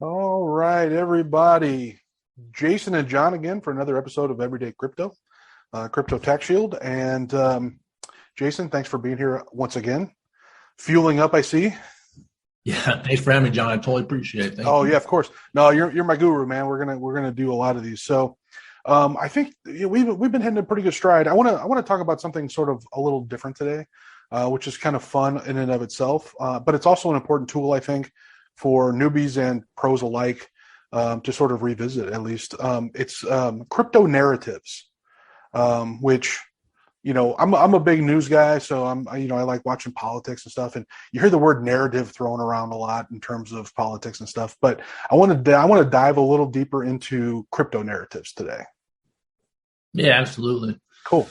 All right, everybody. Jason and John again for another episode of Everyday Crypto, Crypto Tax Shield. And Jason, thanks for being here once again. Fueling up, I see. Yeah, thanks for having me, John. I totally appreciate it. Thank Oh you. yeah, of course. No, you're my guru, man. We're gonna do a lot of these. So I think we've been hitting a pretty good stride. I want to talk about something sort of a little different today, which is kind of fun in and of itself. But it's also an important tool, I think, for newbies and pros alike to sort of revisit at least. It's crypto narratives, which I'm a big news guy, so I like watching politics and stuff. And you hear the word narrative thrown around a lot in terms of politics and stuff. But I want to dive a little deeper into crypto narratives today. Yeah, absolutely. Cool.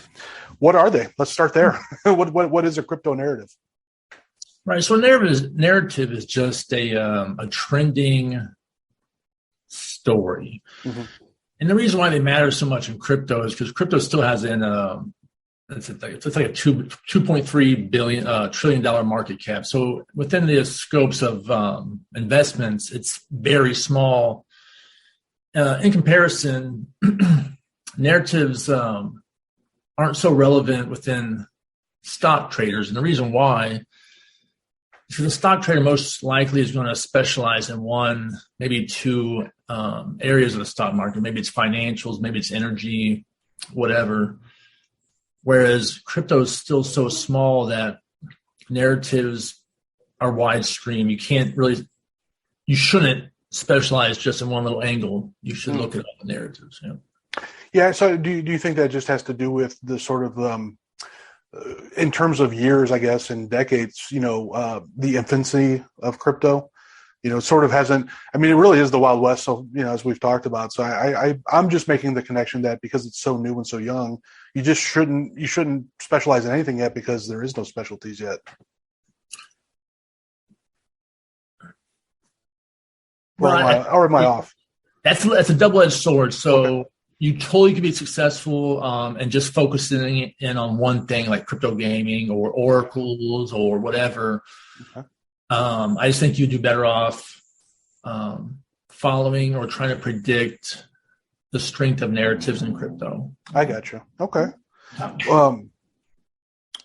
What are they? Let's start there. What is a crypto narrative? Right. So narrative is just a trending story. Mm-hmm. And the reason why they matter so much in crypto is because crypto still has it's like a 2.3 trillion dollar market cap. So within the scopes of investments, it's very small. In comparison, narratives aren't so relevant within stock traders. And the reason why is because a stock trader most likely is going to specialize in one, maybe two areas of the stock market. Maybe it's financials, maybe it's energy, whatever. Whereas crypto is still so small that narratives are widestream. You shouldn't specialize just in one little angle. You should look at all the narratives. Yeah. So do you think that just has to do with the sort of in terms of years, I guess, and decades, the infancy of crypto? It sort of hasn't. I mean, it really is the Wild West. So, as we've talked about. So I'm just making the connection that because it's so new and so young, you shouldn't specialize in anything yet because there is no specialties yet. Or am I off? That's a double-edged sword. So okay. You totally could be successful and just focusing in on one thing like crypto gaming or oracles or whatever. Okay. I just think you'd do better off following or trying to predict the strength of narratives in crypto. I got you. Okay.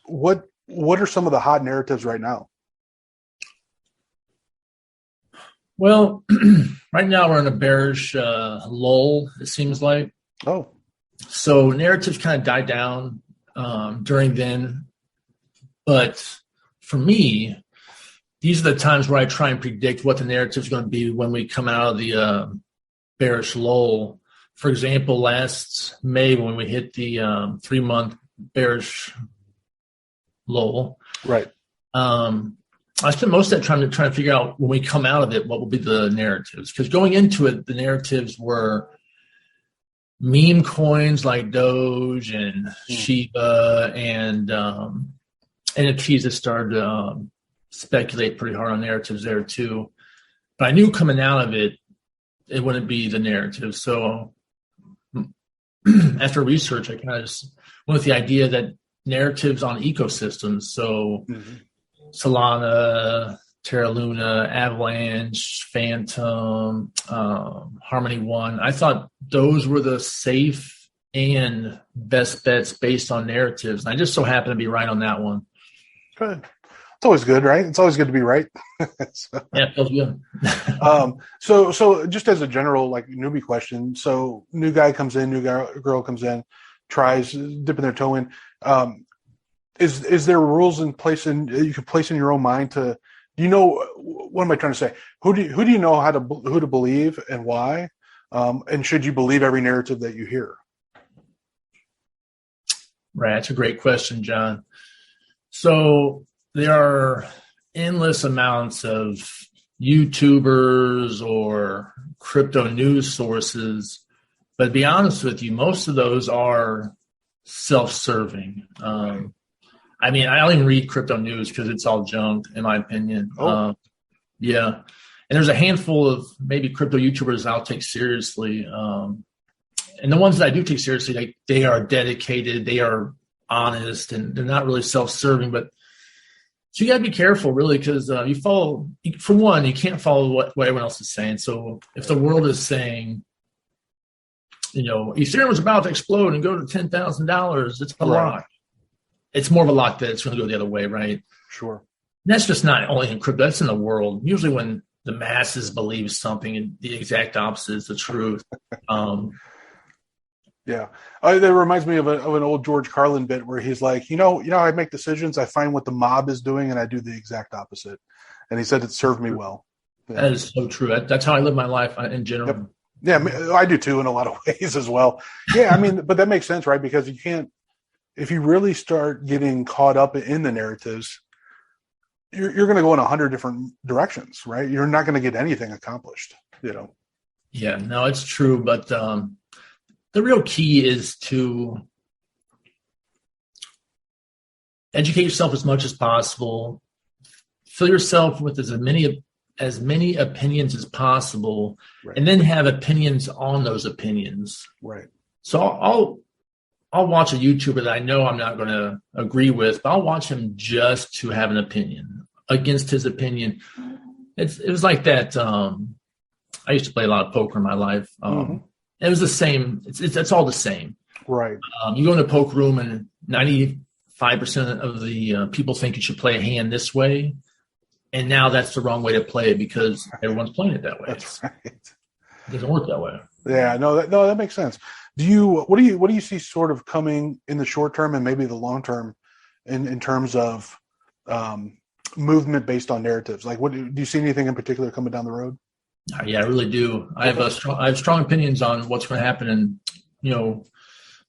What are some of the hot narratives right now? Well, right now we're in a bearish lull, it seems like. Oh. So narratives kind of died down during then. But for me, these are the times where I try and predict what the narrative is going to be when we come out of the bearish lull. For example, last May when we hit the 3-month bearish lull, right? I spent most of that trying to figure out when we come out of it what will be the narratives. Because going into it, the narratives were meme coins like Doge and Shiba and NFTs that started to speculate pretty hard on narratives there too. But I knew coming out of it, it wouldn't be the narrative. So after research, I kind of just went with the idea that narratives on ecosystems. So Solana, Terra Luna, Avalanche, Phantom, Harmony One. I thought those were the safe and best bets based on narratives. And I just so happened to be right on that one. Good. It's always good, right? It's always good to be right. Yeah, it feels good. So just as a general newbie question, so new guy comes in, girl comes in, tries dipping their toe in. Is there rules in place you can place in your own mind to, what am I trying to say? Who do you know who to believe and why? And should you believe every narrative that you hear? Right. That's a great question, John. So there are endless amounts of YouTubers or crypto news sources, but to be honest with you, most of those are self-serving. I mean, I don't even read crypto news because it's all junk, in my opinion. Yeah. And there's a handful of maybe crypto YouTubers I'll take seriously. And the ones that I do take seriously, they are dedicated, they are honest, and they're not really self-serving. But So you got to be careful, really, because for one, you can't follow what everyone else is saying. So if the world is saying, Ethereum is about to explode and go to $10,000, it's a lock. It's more of a lock that it's going to go the other way, right? Sure. And that's just not only in crypto, that's in the world. Usually when the masses believe something and the exact opposite is the truth. Yeah. That reminds me of an old George Carlin bit where he's like, I make decisions, I find what the mob is doing, and I do the exact opposite. And he said it served me well. Yeah. That is so true. That's how I live my life in general. Yep. Yeah, I do too in a lot of ways as well. Yeah, but that makes sense, right? Because you can't, if you really start getting caught up in the narratives, you're going to go in 100 different directions, right? You're not going to get anything accomplished, Yeah, no, it's true. But the real key is to educate yourself as much as possible, fill yourself with as many opinions as possible, right, and then have opinions on those opinions. Right. So I'll watch a YouTuber that I know I'm not going to agree with, but I'll watch him just to have an opinion against his opinion. It was like that. I used to play a lot of poker in my life. It was the same. It's all the same. Right. You go in a poker room and 95% of the people think you should play a hand this way. And now that's the wrong way to play it because everyone's playing it that way. That's right. It doesn't work that way. Yeah, that makes sense. What do you see sort of coming in the short term and maybe the long term in terms of movement based on narratives? Like, do you see anything in particular coming down the road? Yeah, I really do. I have strong opinions on what's going to happen in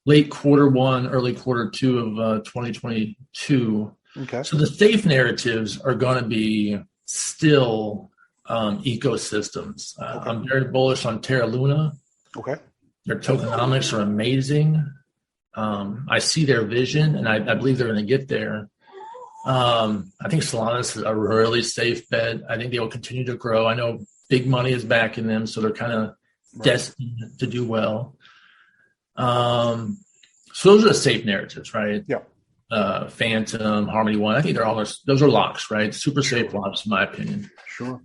late Q1, early Q2 of 2022. Okay. So the safe narratives are going to be still ecosystems. Okay. I'm very bullish on Terra Luna. Okay. Their tokenomics are amazing. I see their vision, and I believe they're going to get there. I think Solana is a really safe bet. I think they will continue to grow. I know big money is backing them, so they're kind of destined to do well. So those are the safe narratives, right? Yeah. Phantom, Harmony One. I think those are locks, right? Super safe locks, in my opinion. Sure.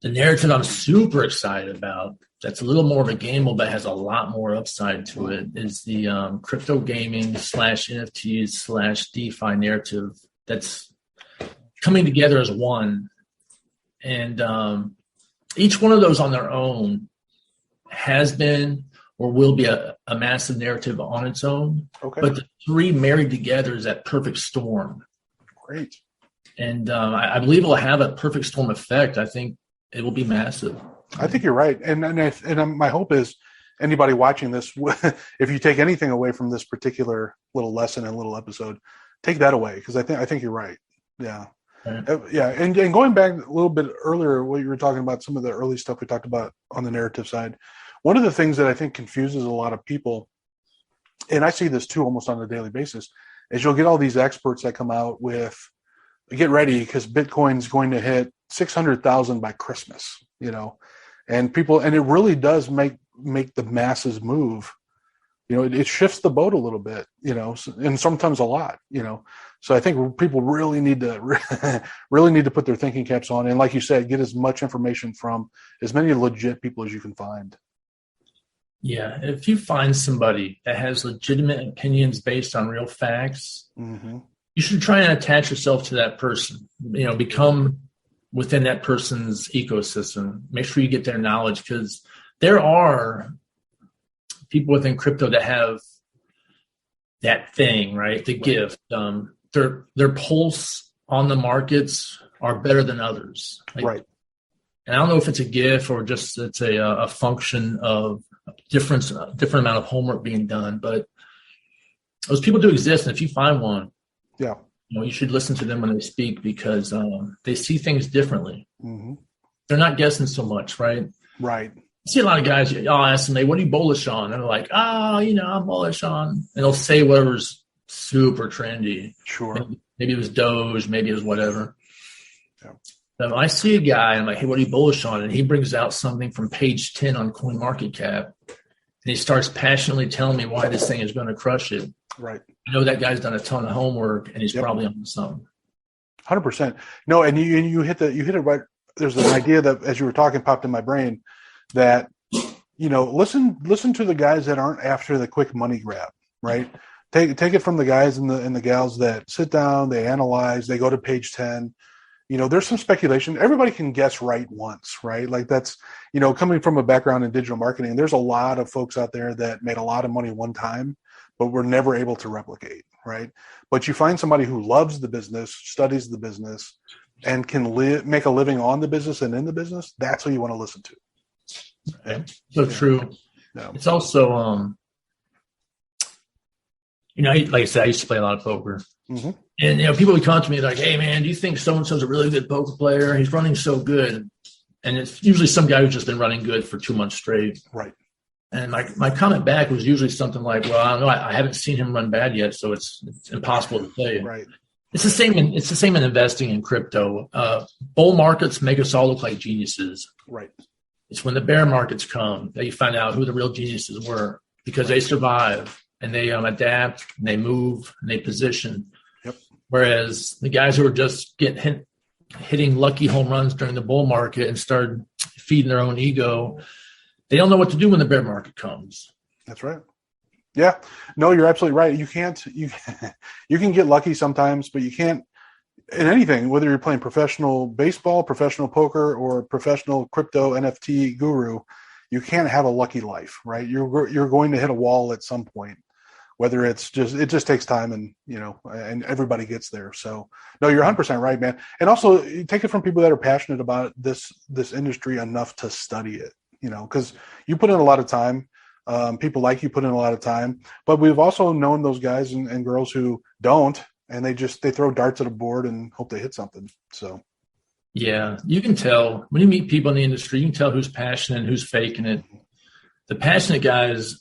The narrative I'm super excited about, that's a little more of a gamble, but has a lot more upside to it, is the crypto gaming / NFTs / DeFi narrative that's coming together as one. And each one of those on their own has been or will be a massive narrative on its own. Okay. But the three married together is that perfect storm. Great. And I believe it will have a perfect storm effect. I think it will be massive. I think you're right. And my hope is anybody watching this, if you take anything away from this particular little lesson and little episode, take that away, because I think you're right. Yeah. Right. Yeah. And going back a little bit earlier, what you were talking about, some of the early stuff we talked about on the narrative side, one of the things that I think confuses a lot of people, and I see this too almost on a daily basis, is you'll get all these experts that come out with, get ready because Bitcoin's going to hit 600,000 by Christmas, and it really does make the masses move. It shifts the boat a little bit, and sometimes a lot, So I think people really need to put their thinking caps on, and like you said, get as much information from as many legit people as you can find. Yeah, if you find somebody that has legitimate opinions based on real facts, mm-hmm. you should try and attach yourself to that person. Become within that person's ecosystem. Make sure you get their knowledge, because there are people within crypto that have that thing, right? The gift. Their pulse on the markets are better than others. Right. And I don't know if it's a gift or just it's a function of different amount of homework being done, but those people do exist. And if you find one, yeah, you should listen to them when they speak, because they see things differently. Mm-hmm. They're not guessing so much, right? Right. I see a lot of guys, I'll ask them, what are you bullish on? And they're like, I'm bullish on, and they'll say whatever's super trendy. Sure. Maybe it was Doge, maybe it was whatever. Yeah. But I see a guy, I'm like, hey, what are you bullish on? And he brings out something from page 10 on CoinMarketCap, and he starts passionately telling me why this thing is going to crush it. Right. I know that guy's done a ton of homework, and he's probably on something. 100%. No, and you hit it right. There's an idea that as you were talking popped in my brain that listen to the guys that aren't after the quick money grab, right? Take it from the guys and the gals that sit down, they analyze, they go to page 10. There's some speculation. Everybody can guess right once, right? Like that's, coming from a background in digital marketing, there's a lot of folks out there that made a lot of money one time, but were never able to replicate, right? But you find somebody who loves the business, studies the business, and can make a living on the business and in the business. That's who you want to listen to. Okay. So true. Yeah. It's also, like I said, I used to play a lot of poker. Mm-hmm. And, people would come to me like, hey, man, do you think so-and-so's a really good poker player? He's running so good. And it's usually some guy who's just been running good for 2 months straight. Right. And my comment back was usually something like, well, I don't know. I haven't seen him run bad yet, so it's impossible to say. Right. It's the same in investing in crypto. Bull markets make us all look like geniuses. Right. It's when the bear markets come that you find out who the real geniuses were, because they survive and they adapt and they move and they position. Yep. Whereas the guys who are just hitting lucky home runs during the bull market and start feeding their own ego, they don't know what to do when the bear market comes. That's right. Yeah. No, you're absolutely right. You can get lucky sometimes, but you can't in anything, whether you're playing professional baseball, professional poker, or professional crypto NFT guru, you can't have a lucky life, right? You're going to hit a wall at some point, whether it just takes time and everybody gets there. So no, you're 100% right, man. And also take it from people that are passionate about this industry enough to study it, because you put in a lot of time. People like you put in a lot of time, but we've also known those guys and girls who don't, and they throw darts at a board and hope they hit something. So, yeah, you can tell when you meet people in the industry, you can tell who's passionate and who's faking it. The passionate guys,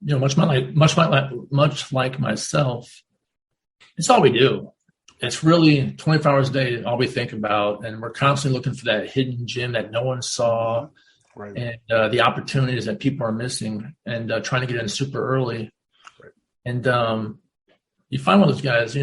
much like myself, it's all we do. It's really 24 hours a day, all we think about, and we're constantly looking for that hidden gem that no one saw. Right. And the opportunities that people are missing and trying to get in super early. Right. And you find one of those guys,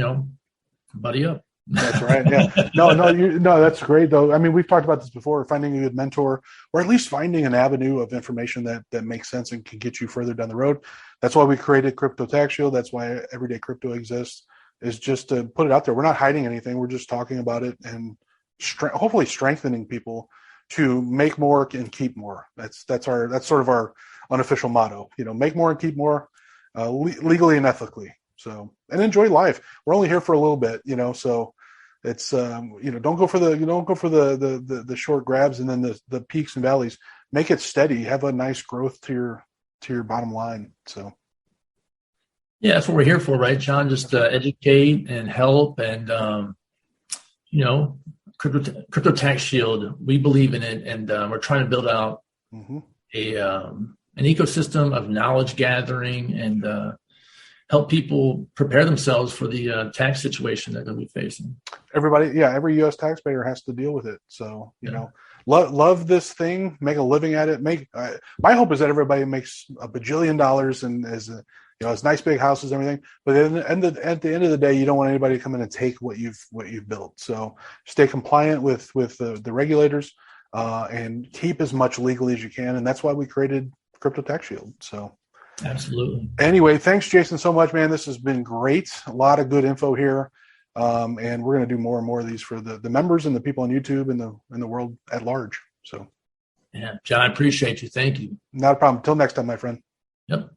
buddy up. That's right. Yeah. No, that's great though. I mean, we've talked about this before, finding a good mentor, or at least finding an avenue of information that makes sense and can get you further down the road. That's why we created Crypto Tax Shield. That's why Everyday Crypto exists, is just to put it out there. We're not hiding anything. We're just talking about it and hopefully strengthening people to make more and keep more. That's sort of our unofficial motto. Make more and keep more, legally and ethically. So, and enjoy life. We're only here for a little bit, so it's don't go for the short grabs and then the peaks and valleys. Make it steady. Have a nice growth to your bottom line. So, yeah, that's what we're here for, right, John? Just educate and help, and Crypto Tax Shield, we believe in it, and we're trying to build out an ecosystem of knowledge gathering and help people prepare themselves for the tax situation that they'll be facing. Every U.S. taxpayer has to deal with it. So, love this thing, make a living at it. My hope is that everybody makes a bajillion dollars and has nice big houses, everything. But at the end of the day, you don't want anybody to come in and take what you've built. So stay compliant with the regulators and keep as much legally as you can. And that's why we created Crypto Tax Shield. So absolutely. Anyway, thanks, Jason, so much, man. This has been great. A lot of good info here. And we're going to do more and more of these for the members and the people on YouTube and the world at large. So, yeah, John, I appreciate you. Thank you. Not a problem. Until next time, my friend. Yep.